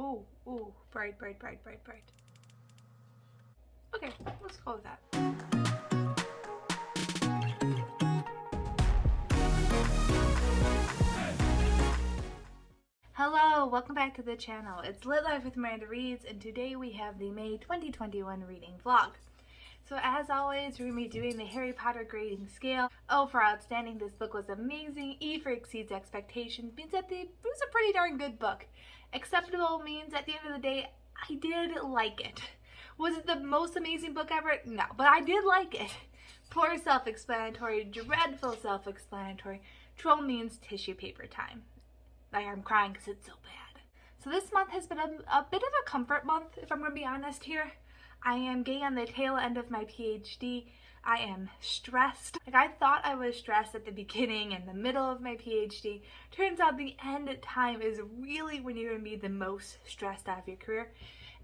Ooh, bright, bright, bright, bright, bright. Okay, let's go with that. Hello, welcome back to the channel. It's Lit Life with Miranda Reads, and today we have the May 2021 reading vlog. So as always, we're going to be doing the Harry Potter grading scale. O for outstanding, this book was amazing. E for exceeds expectations, means that it was a pretty darn good book. Acceptable means at the end of the day, I did like it. Was it the most amazing book ever? No, but I did like it. Poor self-explanatory, dreadful self-explanatory. Troll means tissue paper time. Like, I'm crying because it's so bad. So this month has been a bit of a comfort month, if I'm going to be honest here. I am getting on the tail end of my PhD. I am stressed. Like, I thought I was stressed at the beginning and the middle of my PhD. Turns out the end time is really when you're going to be the most stressed out of your career.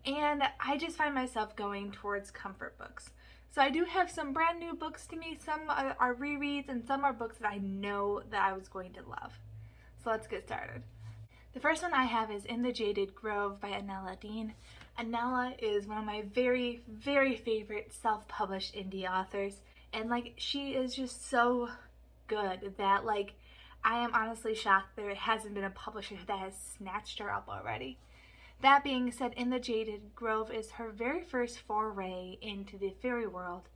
And I just find myself going towards comfort books. So I do have some brand new books to me. Some are rereads and some are books that I know that I was going to love. So let's get started. The first one I have is In the Jaded Grove by Anela Deen. Anela is one of my very, very favorite self-published indie authors. And like, she is just so good that like, I am honestly shocked there hasn't been a publisher that has snatched her up already. That being said, In the Jaded Grove is her very first foray into the fairy world.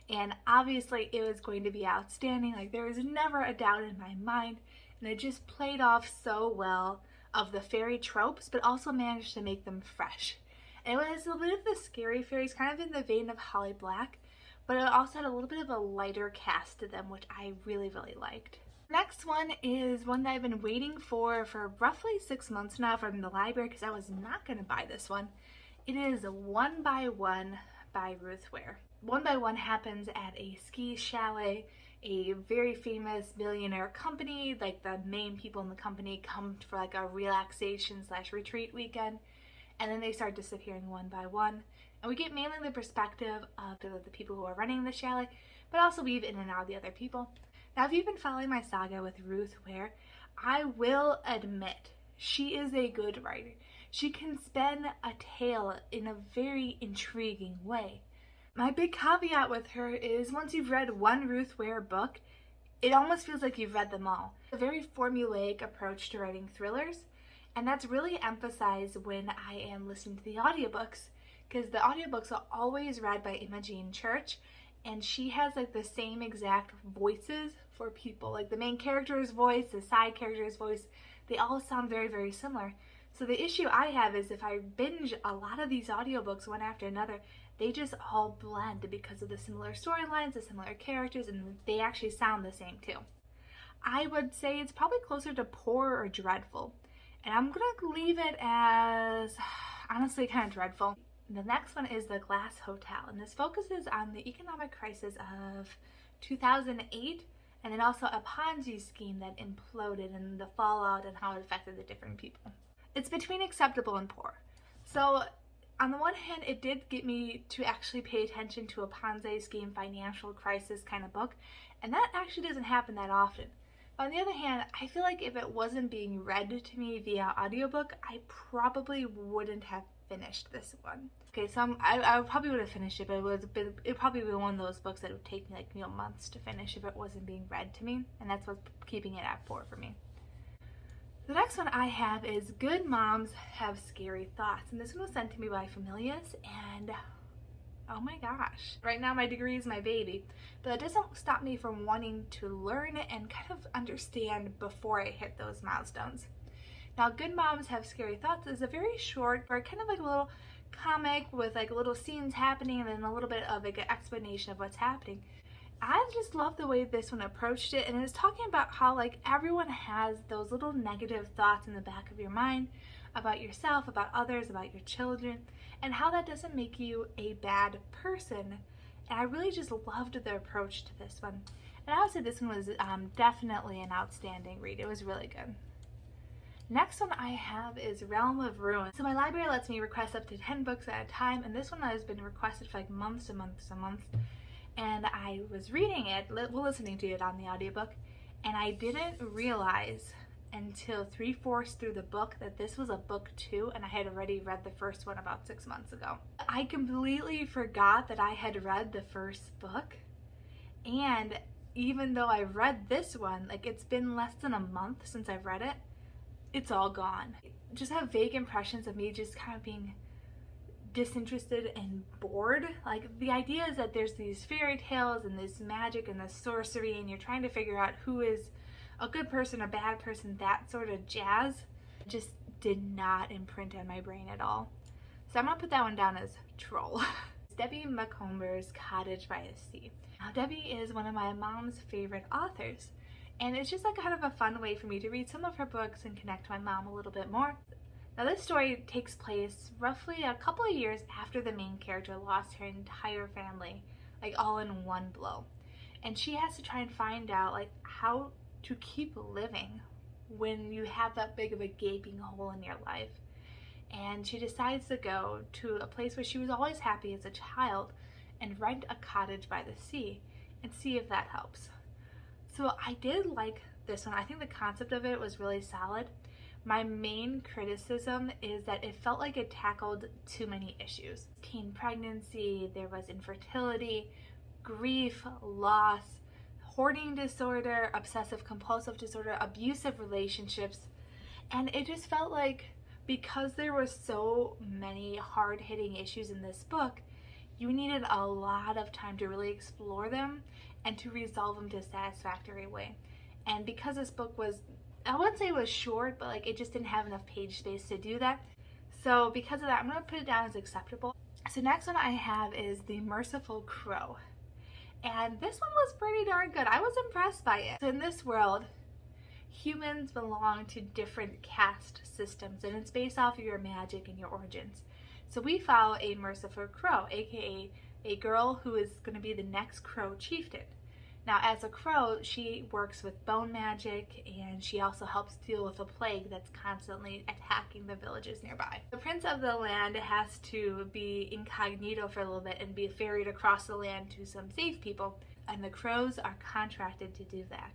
And obviously it was going to be outstanding. Like, there was never a doubt in my mind. And it just played off so well of the fairy tropes, but also managed to make them fresh. And it was a bit of the scary fairies, kind of in the vein of Holly Black, but it also had a little bit of a lighter cast to them, which I really, really liked. Next one is one that I've been waiting for roughly 6 months now from the library because I was not going to buy this one. It is One by One by Ruth Ware. One by One happens at a ski chalet, a very famous millionaire company. Like, the main people in the company come for like a relaxation / retreat weekend, and then they start disappearing one by one. And we get mainly the perspective of the people who are running the chalet, but also weave in and out of the other people. Now, if you've been following my saga with Ruth Ware, I will admit she is a good writer. She can spin a tale in a very intriguing way. My big caveat with her is once you've read one Ruth Ware book, it almost feels like you've read them all. A very formulaic approach to writing thrillers, and that's really emphasized when I am listening to the audiobooks, because the audiobooks are always read by Imogen Church, and she has like the same exact voices for people. Like, the main character's voice, the side character's voice, they all sound very, very similar. So the issue I have is if I binge a lot of these audiobooks one after another, they just all blend because of the similar storylines, the similar characters, and they actually sound the same too. I would say it's probably closer to poor or dreadful. And I'm gonna leave it as, honestly, kind of dreadful. The next one is The Glass Hotel, and this focuses on the economic crisis of 2008, and then also a Ponzi scheme that imploded and the fallout and how it affected the different people. It's between acceptable and poor. So on the one hand, it did get me to actually pay attention to a Ponzi scheme financial crisis kind of book, and that actually doesn't happen that often. But on the other hand, I feel like if it wasn't being read to me via audiobook, I probably wouldn't have finished this one. Okay, so I probably would have finished it, but it probably would be one of those books that would take me like, months to finish if it wasn't being read to me, and that's what's keeping it at 4 for me. The next one I have is Good Moms Have Scary Thoughts, and this one was sent to me by Familius, and oh my gosh. Right now my degree is my baby, but it doesn't stop me from wanting to learn and kind of understand before I hit those milestones. Now, Good Moms Have Scary Thoughts is a very short, or kind of like a little comic with like little scenes happening and then a little bit of like an explanation of what's happening. I just love the way this one approached it, and it's talking about how like everyone has those little negative thoughts in the back of your mind about yourself, about others, about your children, and how that doesn't make you a bad person. And I really just loved the approach to this one. And I would say this one was definitely an outstanding read. It was really good. Next one I have is Realm of Ruin. So my library lets me request up to 10 books at a time, and this one has been requested for like months and months and months. And I was reading it, listening to it on the audiobook, and I didn't realize until 3/4 through the book that this was a book 2, and I had already read the first one about 6 months ago. I completely forgot that I had read the first book, and even though I read this one, like it's been less than a month since I've read it, it's all gone. Just have vague impressions of me just kind of being disinterested and bored. Like the idea is that there's these fairy tales and this magic and this sorcery, and you're trying to figure out who is a good person, a bad person, that sort of jazz, just did not imprint on my brain at all. So I'm gonna put that one down as troll. Debbie Macomber's Cottage by the Sea. Now Debbie is one of my mom's favorite authors, and it's just like kind of a fun way for me to read some of her books and connect to my mom a little bit more. Now this story takes place roughly a couple of years after the main character lost her entire family, like all in one blow. And she has to try and find out like how to keep living when you have that big of a gaping hole in your life. And she decides to go to a place where she was always happy as a child and rent a cottage by the sea and see if that helps. So I did like this one. I think the concept of it was really solid. My main criticism is that it felt like it tackled too many issues. Teen pregnancy, there was infertility, grief, loss, hoarding disorder, obsessive compulsive disorder, abusive relationships, and it just felt like because there were so many hard-hitting issues in this book, you needed a lot of time to really explore them and to resolve them to a satisfactory way. And because this book was, I wouldn't say it was short, but like it just didn't have enough page space to do that. So because of that, I'm going to put it down as acceptable. So next one I have is The Merciful Crow. And this one was pretty darn good. I was impressed by it. So in this world, humans belong to different caste systems, and it's based off of your magic and your origins. So we follow a Merciful Crow, aka a girl who is going to be the next crow chieftain. Now as a crow, she works with bone magic, and she also helps deal with a plague that's constantly attacking the villages nearby. The prince of the land has to be incognito for a little bit and be ferried across the land to some safe people, and the crows are contracted to do that.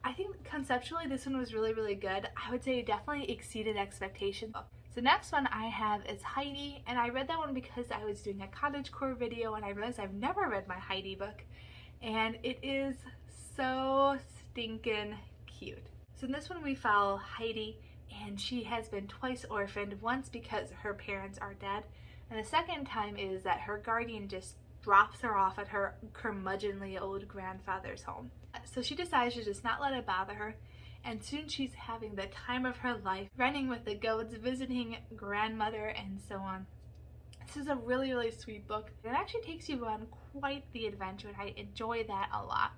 I think conceptually this one was really, really good. I would say it definitely exceeded expectations. So next one I have is Heidi, and I read that one because I was doing a cottagecore video and I realized I've never read my Heidi book. And it is so stinking cute. So in this one we follow Heidi, and she has been twice orphaned, once because her parents are dead, and the second time is that her guardian just drops her off at her curmudgeonly old grandfather's home. So she decides to just not let it bother her, and soon she's having the time of her life, running with the goats, visiting grandmother, and so on. This is a really, really sweet book. It actually takes you on quite the adventure, and I enjoy that a lot.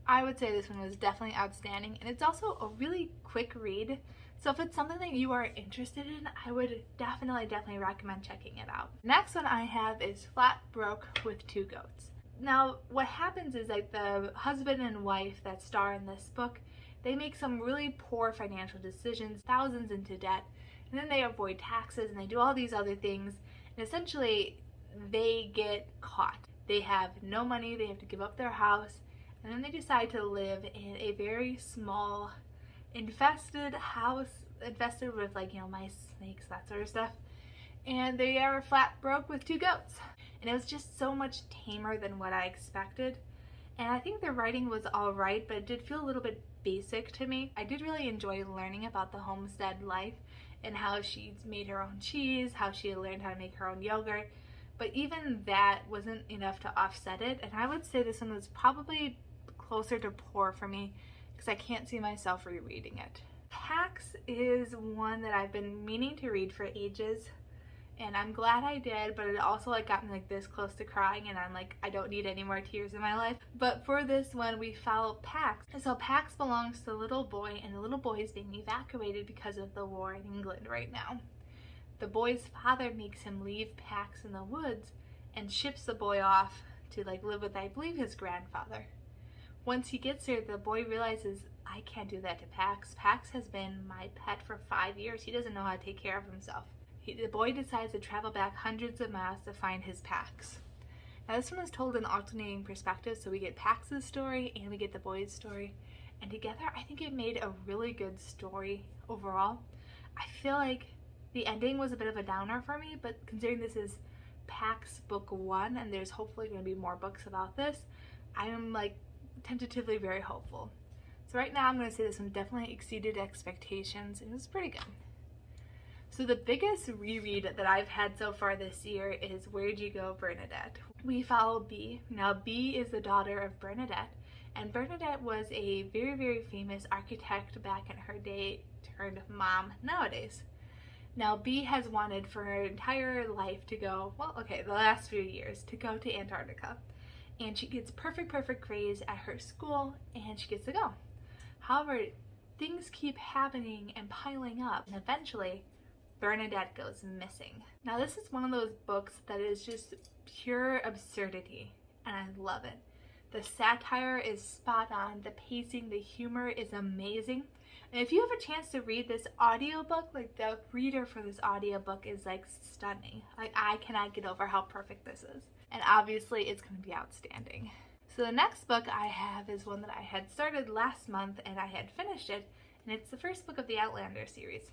I would say this one was definitely outstanding, and it's also a really quick read. So if it's something that you are interested in, I would definitely recommend checking it out. Next one I have is Flat Broke with Two Goats. Now what happens is like the husband and wife that star in this book, they make some really poor financial decisions, thousands into debt, and then they avoid taxes and they do all these other things. And essentially, they get caught. They have no money, they have to give up their house, and then they decide to live in a very small, infested house, infested with like, you know, mice, snakes, that sort of stuff. And they are flat broke with two goats. And it was just so much tamer than what I expected. And I think the writing was alright, but it did feel a little bit basic to me. I did really enjoy learning about the homestead life and how she's made her own cheese, how she learned how to make her own yogurt, but even that wasn't enough to offset it, and I would say this one was probably closer to poor for me because I can't see myself rereading it. Pax is one that I've been meaning to read for ages, and I'm glad I did, but it also like got me like this close to crying, and I'm like, I don't need any more tears in my life. But for this one, we follow Pax. So Pax belongs to a little boy, and the little boy is being evacuated because of the war in England right now. The boy's father makes him leave Pax in the woods and ships the boy off to like live with, I believe, his grandfather. Once he gets there, the boy realizes, I can't do that to Pax. Pax has been my pet for 5 years. He doesn't know how to take care of himself. The boy decides to travel back hundreds of miles to find his Pax. Now this one is told in alternating perspectives, so we get Pax's story and we get the boy's story. and together I think it made a really good story overall. I feel like the ending was a bit of a downer for me, but considering this is Pax book 1 and there's hopefully going to be more books about this, I am like tentatively very hopeful. So right now I'm going to say this one definitely exceeded expectations. It was pretty good. So the biggest reread that I've had so far this year is Where'd You Go, Bernadette? We follow Bee. Now Bee is the daughter of Bernadette, and Bernadette was a very, very famous architect back in her day, turned mom nowadays. Now Bee has wanted for her entire life to go, well, okay, the last few years, to go to Antarctica. And she gets perfect grades at her school, and she gets to go. However, things keep happening and piling up, and eventually Bernadette goes missing. Now this is one of those books that is just pure absurdity, and I love it. The satire is spot on, the pacing, the humor is amazing. And if you have a chance to read this audiobook, like the reader for this audiobook is like stunning. Like I cannot get over how perfect this is. And obviously it's going to be outstanding. So the next book I have is one that I had started last month and I had finished it, and it's the first book of the Outlander series.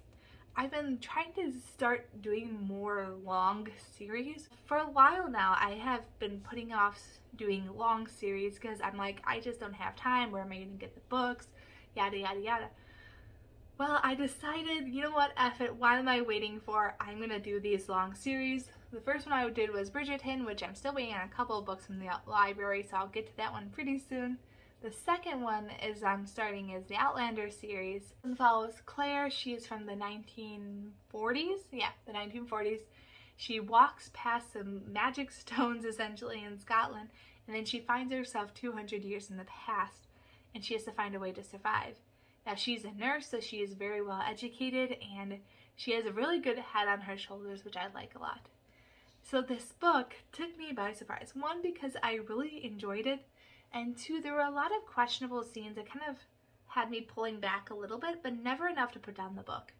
I've been trying to start doing more long series. For a while now, I have been putting off doing long series because I'm like, I just don't have time. Where am I going to get the books? Yada, yada, yada. Well, I decided, you know what, F it, what am I waiting for? I'm going to do these long series. The first one I did was Bridgerton, which I'm still waiting on a couple of books from the library, so I'll get to that one pretty soon. The second one I'm starting is the Outlander series. It follows Claire. She is from the 1940s. Yeah, the 1940s. She walks past some magic stones essentially in Scotland, and then she finds herself 200 years in the past, and she has to find a way to survive. Now she's a nurse, so she is very well educated, and she has a really good head on her shoulders, which I like a lot. So this book took me by surprise. One, because I really enjoyed it, and two, there were a lot of questionable scenes that kind of had me pulling back a little bit, but never enough to put down the book.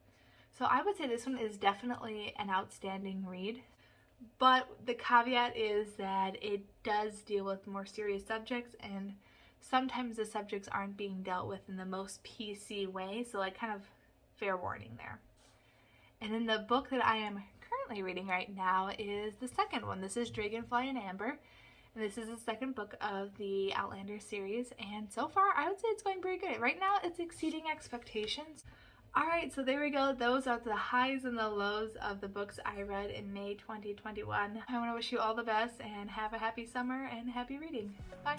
So I would say this one is definitely an outstanding read, but the caveat is that it does deal with more serious subjects, and sometimes the subjects aren't being dealt with in the most PC way, so like kind of fair warning there. And then the book that I am currently reading right now is the second one. This is Dragonfly and Amber, and this is the second book of the Outlander series, and so far I would say it's going pretty good. Right now it's exceeding expectations. Alright, so there we go. Those are the highs and the lows of the books I read in May 2021. I want to wish you all the best and have a happy summer and happy reading. Bye!